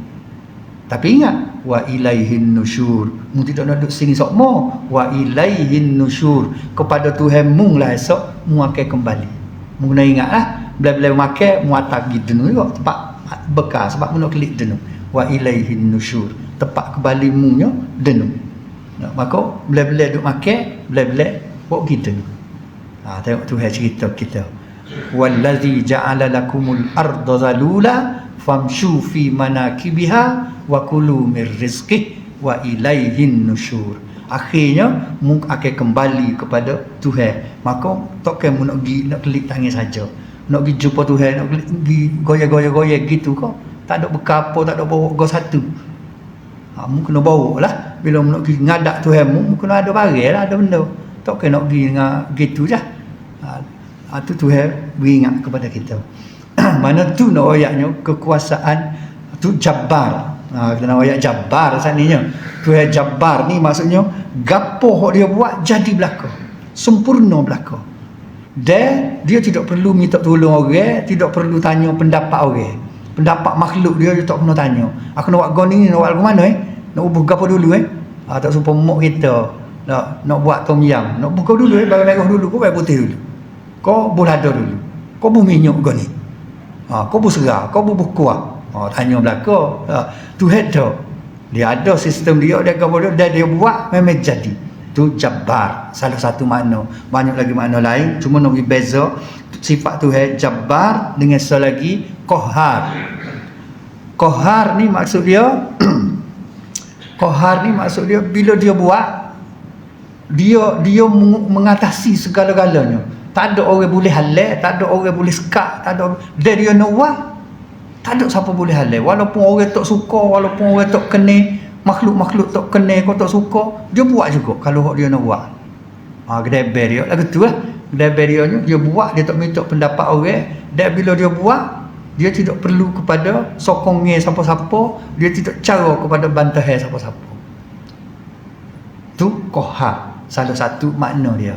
Tapi ingat, wa ilaihin nusyur, mu tidak nak duduk sini sokmo. Wa ilaihin nusyur, kepada Tuhan mu lah esok mu akan kembali. Mu kena ingatlah, bila-bila makan mu atas pergi denu juga, tempat bekas sebab mu nak klik denu. Wa ilaihin nusyur, tempat kembali mu nya denu. Maka bila-bila duk makan, bila-bila buat kita. Tengok Tuhan cerita kita. Wallazi ja'ala lakumul arda zalula famshu fi manakibiha wa kulu mir rizqih wa ilaihin nusyur. Akhirnya mu akan kembali kepada Tuhan. Maka takkan mu nak pergi nak kelik tangan saja. Nak pergi jumpa Tuhan, nak pergi goyang-goyang gitu kau. Tak ada bekal apa, tak ada bawa go satu. Mu kena bawa lah. Bila mu nak pergi ngadak Tuhan mu kena ada barang lah, ada benda. Tak kena nak pergi dengan gitu je. Tu Tuhan beringat kepada kita. Mana tu nak ayatnya kekuasaan tu Jabbar. Kita nak ayat Jabbar sebenarnya. Tuhan Jabbar ni maksudnya gapo dia buat jadi belaka. Sempurna belaka. Dan dia tidak perlu minta tolong orang, tidak perlu tanya pendapat orang. Pendapat makhluk dia tak pernah tanya. Aku nak buat goni ni, nak buat ke mana nak ubah gapo dulu tak supaya mak kita nak buat tom yam, nak buka dulu bawang merah dulu, kau bawang putih dulu, kau buh lada dulu, kau buh minyak goni, kau buh serah, kau buh kuah, tanya belaka. Tuhan dia ada sistem dia gapo dia buat memang jadi. Tu Jabbar, salah satu makna. Banyak lagi makna lain, cuma nak beza sifat Tuhan Jabbar dengan satu lagi Qahar. Qahar ni maksud dia Qahar ni maksud dia bila dia buat dia mengatasi segala-galanya. Tak ada orang boleh halal, tak ada orang boleh sekat, tak ada dia nak buat. Tak ada siapa boleh halal. Walaupun orang tak suka, walaupun orang tak kena, makhluk-makhluk tak kena, kau tak suka, dia buat juga kalau dia nak buat. Kedai dia lagu tu lah. Kedai dia buat, dia tak minta pendapat orang. Dan bila dia buat, dia tidak perlu kepada sokongnya siapa-siapa, dia tidak cara kepada bantahan siapa-siapa. Tu Qahar, salah satu makna dia.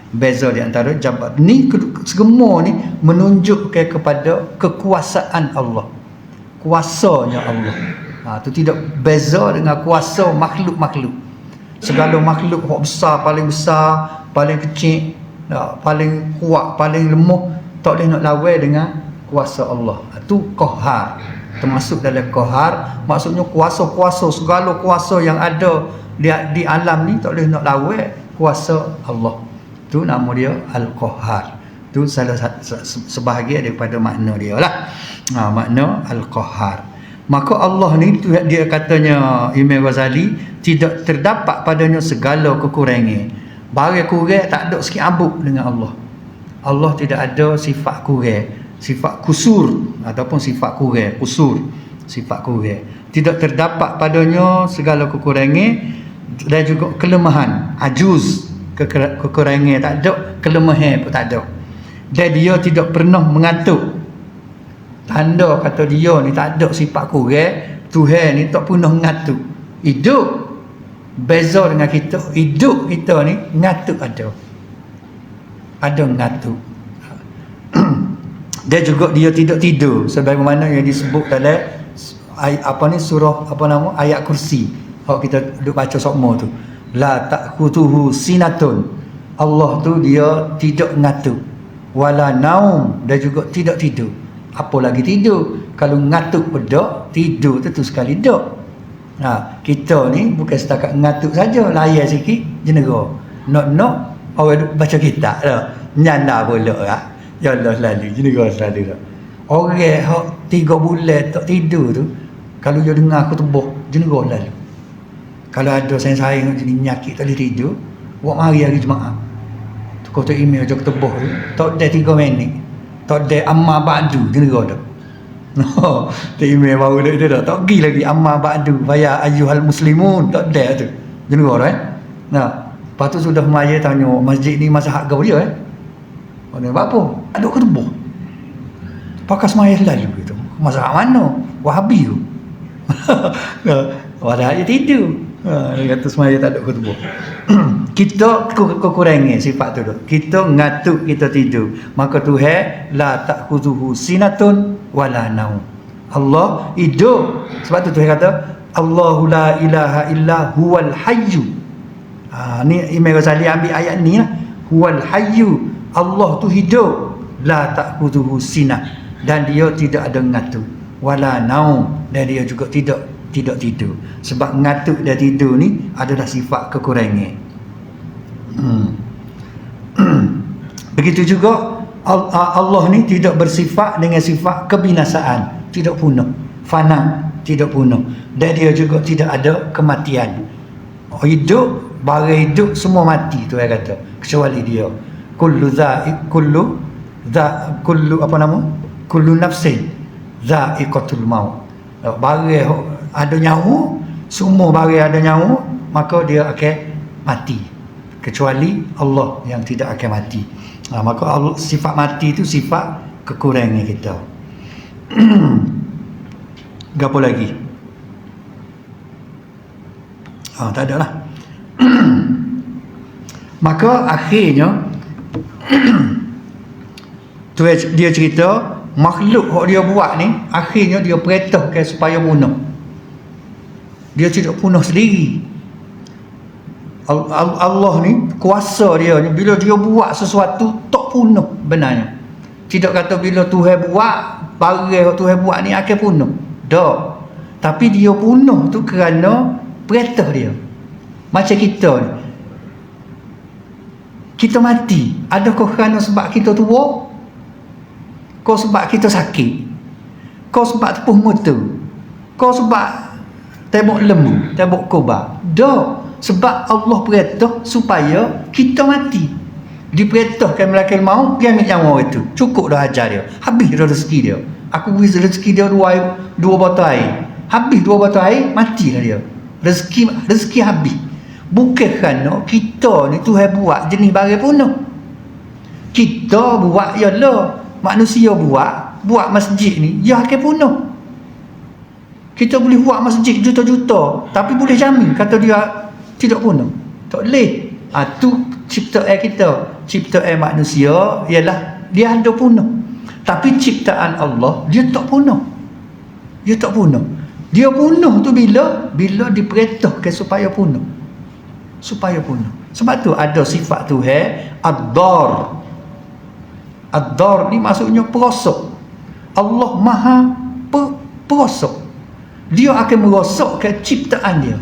Beza di antara Jabbar ni, semua ni menunjukkan kepada kekuasaan Allah. kuasanya Allah. Tu tidak beza dengan kuasa makhluk-makhluk. Segala makhluk hak besar, paling kecil, paling kuat, paling lemah, tak boleh nak lawan dengan kuasa Allah. Itu qahar. Termasuk dalam qahar, maksudnya kuasa-kuasa, segala kuasa yang ada di alam ni tak boleh nak lawan kuasa Allah. Tu nama dia Al-Qahar. Tu salah sebahagian daripada makna dia lah. Makna Al-Qahar. Maka Allah ni dia katanya Imam Ghazali, tidak terdapat padanya segala kekurangan. Barang kurang tak ada sikit abuk dengan Allah. Allah tidak ada sifat kurang, sifat kusur ataupun sifat kurang, sifat kurang. Tidak terdapat padanya segala kekurangan dan juga kelemahan, ajuz, kekurangan tak ada, kelemahan pun tak ada. Dan dia tidak pernah mengantuk. Tanda kata dia ni tak ada sifat kurang, Tuhan ni tak pernah mengantuk. Hidup beza dengan kita. Hidup kita ni ngantuk ada ngantuk. Dan juga dia tidak tidur sebagaimana yang disebut dalam surah ayat kursi. Kalau kita duk baca sokmo tu, la ta'khutuhu sinatun. Allah tu dia tidak ngantuk, wala naum, dan juga tidak tidur. Apa lagi tidur? Kalau ngantuk pedak, tidur tu sekali dak. Kita ni bukan setakat ngantuk saja, layan sikit jenera. Nak orang duk baca kitab dah. Nyanda pula lah. Ya Allah selalu, jenera selalu dah. Orang hak 3 bulan tak tidur tu, kalau dia dengar khutbah, jenera lalu. Kalau ada sayang-sayang jenis nyakit tak boleh tidur, buat mari hari Jumaat. Tukar tu email je khutbah tu, tak ada 3 minit. Tak ada amma ba'du, jenera dah. Tak email baru dah. Tak pergi lagi amma ba'du, ya ayyuhal muslimun, tak ada tu. Jenera dah lepas tu sudah maya tanya, masjid ni mazhab kau dia Orang buat apa? Ada khutbah. Pakai semaya selalu gitu. Mazhab mana? Wahabi tu. Wadah dia tidur. Dia kata semaya tak ada khutbah. Kita kekurangan sifat tu. Kita ngantuk, kita tidur. Maka Tuhan la ta'khuzuhu sinatun wala naum. Allah hidup. Sebab tu Tuhan kata Allahu la ilaha illa huwal hayyu. Ni Imam Ghazali ambil ayat ni lah. Huwal hayyu. Allah tu hidup, la ta'khuzuhu sinah, dan dia tidak ada ngantuk, wala naum, dan dia juga tidak tidur. Sebab ngantuk dan tidur ni adalah sifat kekurangan. Begitu juga Allah ni tidak bersifat dengan sifat kebinasaan, tidak punah, fana, tidak punah, dan dia juga tidak ada kematian. Hidup, barang hidup semua mati, tu yang kata, kecuali dia. Kullu nafsin za'iqatul maut. Barang ada nyawa, semua barang ada nyawa, maka dia akan mati, kecuali Allah yang tidak akan mati. Maka Allah, sifat mati itu sifat kekurangan kita. Gapo lagi? Tak ada lah. Maka akhirnya tu dia cerita makhluk yang dia buat ni, akhirnya dia perintahkan supaya punah. Dia tidak punah sendiri. Allah ni kuasa dia ni, bila dia buat sesuatu tak punah benarnya. Tidak kata bila Tuhan buat, barang Tuhan buat ni akan punah. Tak. Tapi dia punah tu kerana perintah dia. Macam kita ni, kita mati, adakah kerana sebab kita tua? Kau sebab kita sakit? Kau sebab tepuh mata? Kau sebab tembok lembu, tembok kobar? Tak. Sebab Allah perintah supaya kita mati. Diperintahkan malaikat maut, dia ambil nyawa itu. Cukup dah ajar dia. Habis dah rezeki dia. Aku beri rezeki dia dua botol air. Habis 2 botol air, matilah dia. Rezeki habis. Bukan kerana kita ni Tuhan buat jenis barang punah. Kita buat, yalah, manusia buat masjid ni, dia akan punah. Kita boleh buat masjid juta-juta, tapi boleh jamin kata dia tidak punah? Tak boleh. Tu ciptaan kita, ciptaan manusia ialah dia ada punah. Tapi ciptaan Allah dia tak punah. dia tak bunuh. Dia bunuh tu bila diperintahkan supaya bunuh. Supaya bunuh. Sebab tu ada sifat Tuhan ad-dar. Ad-dar ni maksudnya perosok. Allah Maha perosok. Dia akan merosokkan ciptaan dia.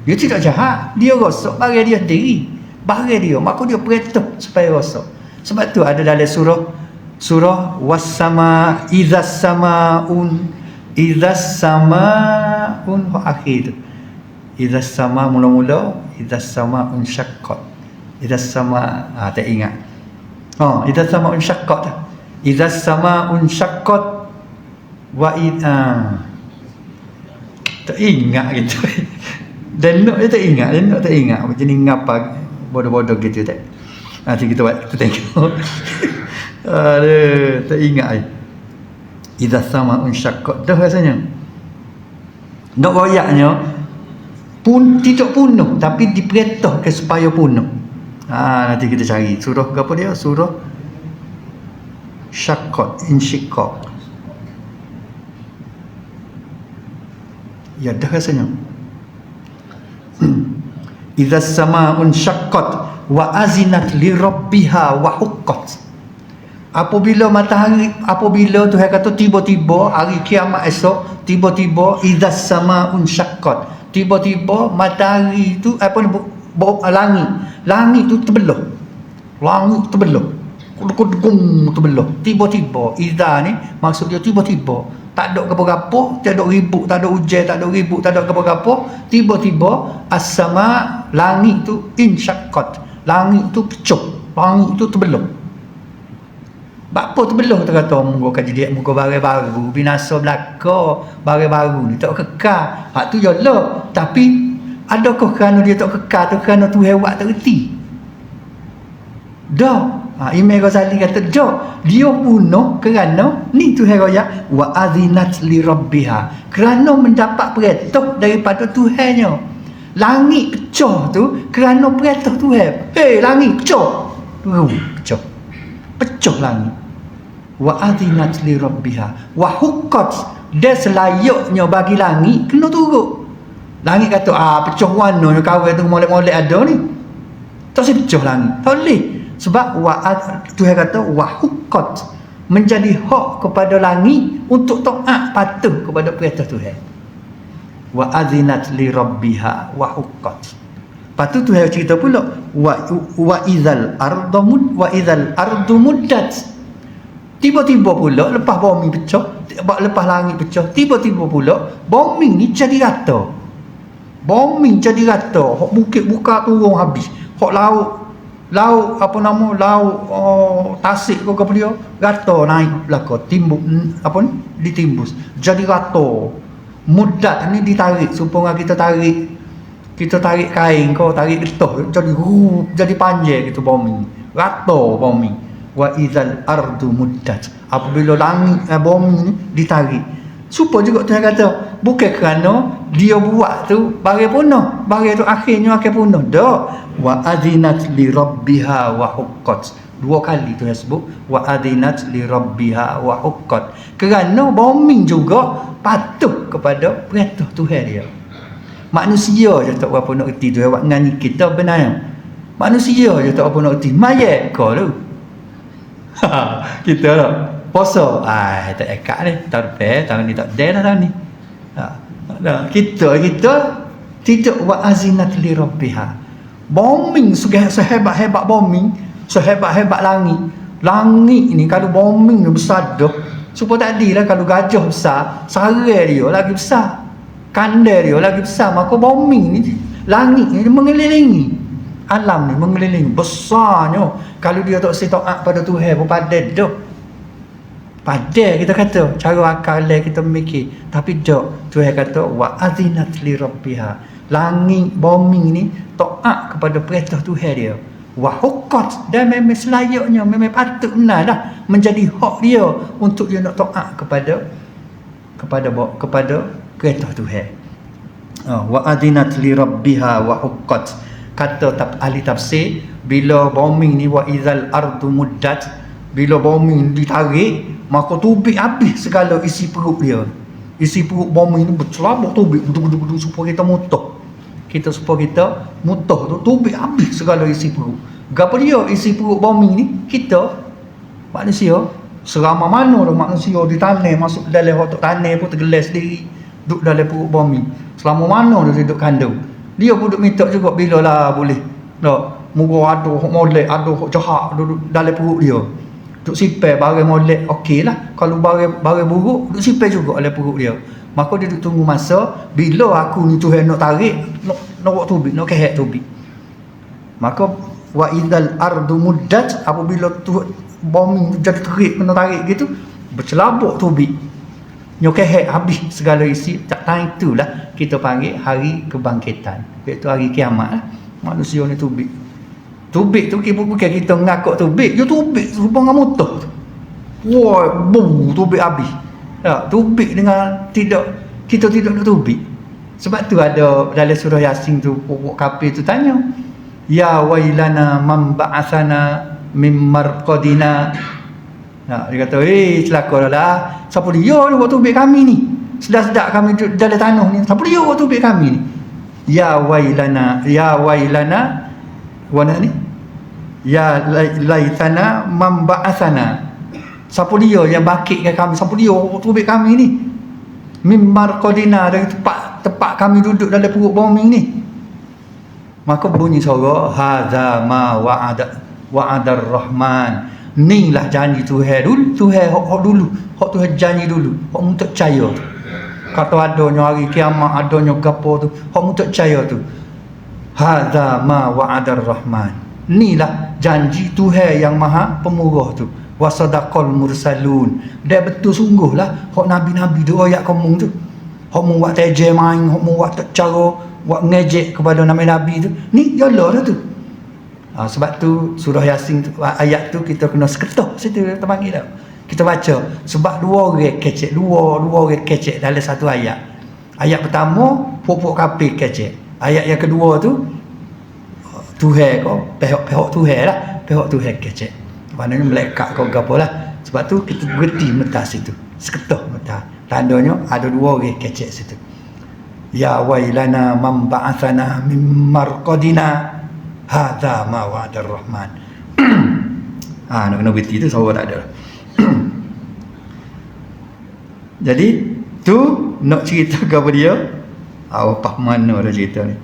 Dia tidak jahat, dia rosok bagi dia sendiri. Bagi dia, maka dia perintah supaya rosok. Sebab tu ada dalam surah was-sama idzas samaun akhir tu. Idzas sama mula-mula, idzas samaun syaqqat. Idzas sama tak ingat. Idzas samaun syaqqat. Idzas samaun syaqqat wa tak ingat gitu. Dan nak dia tak ingat. Macam ni ngapa bodoh-bodoh gitu tak. Nanti kita buat, kita tengok. Aduh, tak ingat. Idza sama'un syaqqat dah rasanya. Nak royaknya pun tidak bunuh tapi diperintahkan supaya bunuh. Nanti kita cari surah apa dia? Surah Syaqqat, insyiqqaq. Ya dah rasanya. Idza sama'un syaqqat wa azinat li rabbiha wa huqqat. Apabila Tuhan kata tiba-tiba hari kiamat esok, tiba-tiba idza sama'un syaqqat, tiba-tiba matahari itu langit tu terbelah. Langit terbelah. Kudung terbelah. Tiba-tiba idza ni maksud dia tiba-tiba. Tak ada apa-apa, tak ada ribut, tak ada hujan, tak ada ribut, tak ada apa-apa. Tiba-tiba as-sama, langit tu insyaqqat. Langit tu pecah, langit tu terbelah. Apa terbelah kita kata muka kejadian, muka barang baru, binasa belaka, barang baru ni tak kekal. Hak tu jelah. Tapi adakah kerana dia tak kekal tu kerana Tuhan buat tak reti? Dah. Imam Ghazali kata dia bunuh kerana ni Tuhan royak wa azinat li rabbiha, kerana mendapat perintah daripada Tuhannya. Langit pecah tu kerana perintah Tuhan. Langit pecah. Pecah langit. Wa azinat li rabbiha wa huqqat, dan selayaknya bagi langit kena turut. Langit kata pecah warna kawan tu molek-molek ada ni. Tak boleh pecah langit. Tak boleh. Sebab Tuhan kata wa huqqat, menjadi hak kepada langit untuk taat patuh kepada perintah Tuhan. Wa azinat li rabbiha wa huqqat. Patu Tuhan cerita pula wa idzal ardu muddat. Tiba-tiba pula lepas bumi pecah, lepas langit pecah, tiba-tiba pula bumi ni jadi rata. Bumi jadi rata, hak bukit buka turun habis. Hak laut tasik ke apa dia rata naik belakang timbuk ditimbus jadi rata. Muddat ni ditarik supaya kita tarik kain kau tarik getah jadi panjang gitu bumi rata bumi. Wa idzal ardu muddat, apabila langit bumi ni ditarik supaya juga Tuhan kata bukan kerana dia buat tu bagi punah, bagi tu akhirnya akan punah dah. Wa adzinat li rabbiha wa huqqat, dua kali Tuhan sebut wa adzinat li rabbiha wa huqqat, kerana bumi juga patuh kepada perintah Tuhan dia. Manusia je tak berapa nak reti Tuhan buat dengan kita benarnya. Manusia je tak berapa nak reti mayat kau tu. Kita lah puasa tak ekat ni tahun ni tak ada tahun ni. Kita tidak wa azinat li rabbiha. Bombing sehebat-hebat bombing, sehebat-hebat langit ni kalau bombing ni besar dah, supaya tak adilah kalau gajah besar, sarai dia lagi besar, kandai dia lagi besar, maka bombing ni langit ni mengelilingi alam ni, mengelilingi besarnya. Kalau dia tak taat pada Tuhan pun padat dah. Padat kita kata cara akal kita memikir, tapi tak. Tuhan kata wa azinat li rabbiha, langit bumi ni taat kepada perintah Tuhan dia. Wa huqqat, dan memang selayaknya, memang patut benar dah menjadi hak dia untuk dia nak taat kepada perintah Tuhan. Wa azinat li rabbiha wa huqqat. Kata ahli tafsir, bila bumi ni wa idzal ardu muddat, bila bumi ditarik maka tubik habis segala isi perut dia. isi perut bumi ni bercelabuk tubik betul-betul supaya kita mutuh. Supaya kita mutuh tu tubik habis segala isi perut. Gapo dia isi perut bumi ni? Kita manusia selama mana dah manusia ditanam masuk dalam otak tanam pun tergelas sendiri duduk dalam perut bumi. Selama mana dah duduk kandung. Dia pun duduk minta juga bila lah boleh. Tak, muka ada hok molek, ada hok jahat duduk dalam perut dia. Duk sipai barang molek okeylah. Kalau barang buruk duk sipai juga dalam perut dia. Maka dia duk tunggu masa bila aku ni Tuhan nak tarik nak tubik, nak kehek tubik. Maka wa idzal ardu muddat, apabila bumi jadi terik kena tarik gitu, bercelabuk tubik. Nyokehek habis segala isi. Tak tahu itulah kita panggil hari kebangkitan, iaitu hari kiamat lah. Manusia ni tubik tu bukan kita ngakak tubik, dia tubik serupa dengan motor tu. Wah, tubik habis. Ya, tubik dengan kita tidak nak tubik. Sebab tu ada dalam surah Yasin tu pokok kafir tu tanya, ya wailana man ba'athana mim marqadina. Nah, dia kata, celaka dah. Siapa dia buat tubik kami ni? Sedap-sedap kami dalam tanah ni. Siapa dia buat tubik kami ni? Ya wailana wana ni? Ya laitana man ba'athana. Siapa dia yang bangkitkan kami? Siapa dia buat tubik kami ni? Mim marqadina, dari tempat kami duduk dalam perut bumi ni. Maka bunyi suara, hadza ma wa'adar rahman. Inilah janji Tuhan dulu. Hak Tuhan janji dulu. Hak mu tak percaya tu. Kata adanya hari kiamat, adanya gapo tu, hak mu tak percaya tu. Hadza ma wa'adar rahman. Inilah janji Tuhan yang Maha Pemurah tu. Wa sadaqal mursalun. Dia betul sungguhlah hak nabi-nabi tu ayat kamu tu. Hak mu buat teje main, hak mu buat tak cara, buat ngejek kepada nabi-nabi tu. Ni jalah dah tu. Sebab tu surah Yasin tu, ayat tu kita kena seketul situ kita panggil dah. Kita baca sebab dua orang kecek dalam satu ayat. Ayat pertama pokok kafir kecek. Ayat yang kedua tu Tuhan kau pihak Tuhan lah, pihak Tuhan kecek. Maknanya malaikat kau gapo lah. Sebab tu kita berhenti mentah situ. Seketul mentah. Tandanya ada dua orang kecek situ. Ya wailana man ba'athana mim marqadina. Hadza ma wa'adar rahman. Nak kena berhenti tu suara tak ada. Jadi tu nak cerita kepada dia. Apa mana dah cerita ni?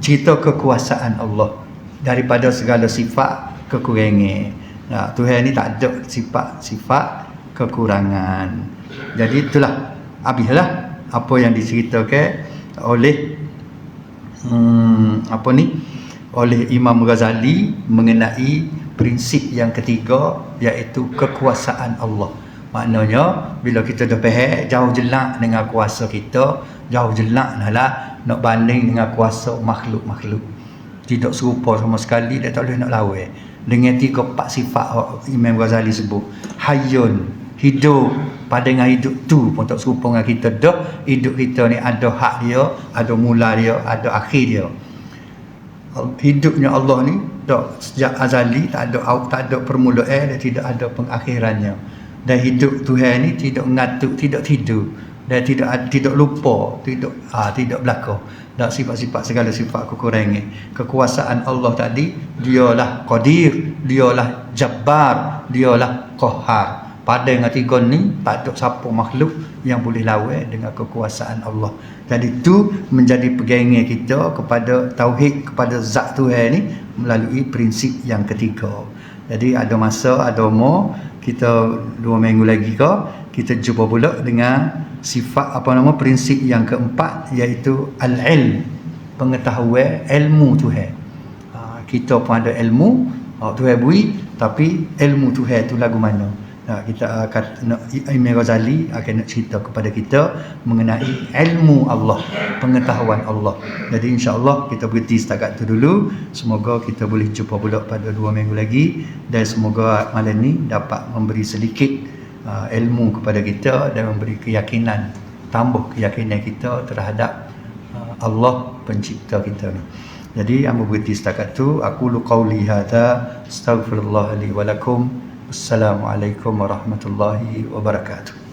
Cerita kekuasaan Allah daripada segala sifat kekurangan. Tuhan ni tak ada sifat kekurangan. Jadi itulah habislah apa yang diceritakan oleh oleh Imam Ghazali mengenai prinsip yang ketiga, iaitu kekuasaan Allah. Maknanya bila kita dah faham jauh jelak dengan kuasa kita, jauh jelak lah nak banding dengan kuasa makhluk-makhluk. Tidak serupa sama sekali, dia tak boleh nak lawan dengan 3-4 sifat Imam Ghazali sebut. Hayyun, hidup, pada dengan hidup tu pun tak serupa dengan kita dah. Hidup kita ni ada hak dia, ada mula dia, ada akhir dia. Hidupnya Allah ni tak sejak azali, tak ada permulaan dan tidak ada pengakhirannya. Dan hidup Tuhan ni tidak mengatuk, tidak tidur, dan tidak lupa, tidak belaka. Dan sifat-sifat segala sifat kekurangan. Kekuasaan Allah tadi, dialah Qadir, dialah Jabbar, dialah Qahhar. Pada dengan tiga ni tak ada siapa makhluk yang boleh lawan dengan kekuasaan Allah. Jadi itu menjadi pegangan kita kepada tauhid, kepada zat Tuhan ni melalui prinsip yang ketiga. Jadi ada masa, ada umur, kita 2 minggu lagi kita jumpa pula dengan sifat prinsip yang keempat, iaitu al-ilm, pengetahuan ilmu Tuhan. Kita pun ada ilmu Tuhan beri, tapi ilmu Tuhan tu lagu mana? Kita akan Imam Ghazali akan nak cerita kepada kita mengenai ilmu Allah, pengetahuan Allah. Jadi insya-Allah kita berhenti setakat itu dulu. Semoga kita boleh jumpa pula pada 2 minggu lagi, dan semoga malam ni dapat memberi sedikit ilmu kepada kita dan memberi keyakinan, tambah keyakinan kita terhadap Allah pencipta kita ni. Jadi hamba berhenti setakat tu. Aku lu qauli hadza, astaghfirullah li wa lakum. Assalamualaikum warahmatullahi wabarakatuh.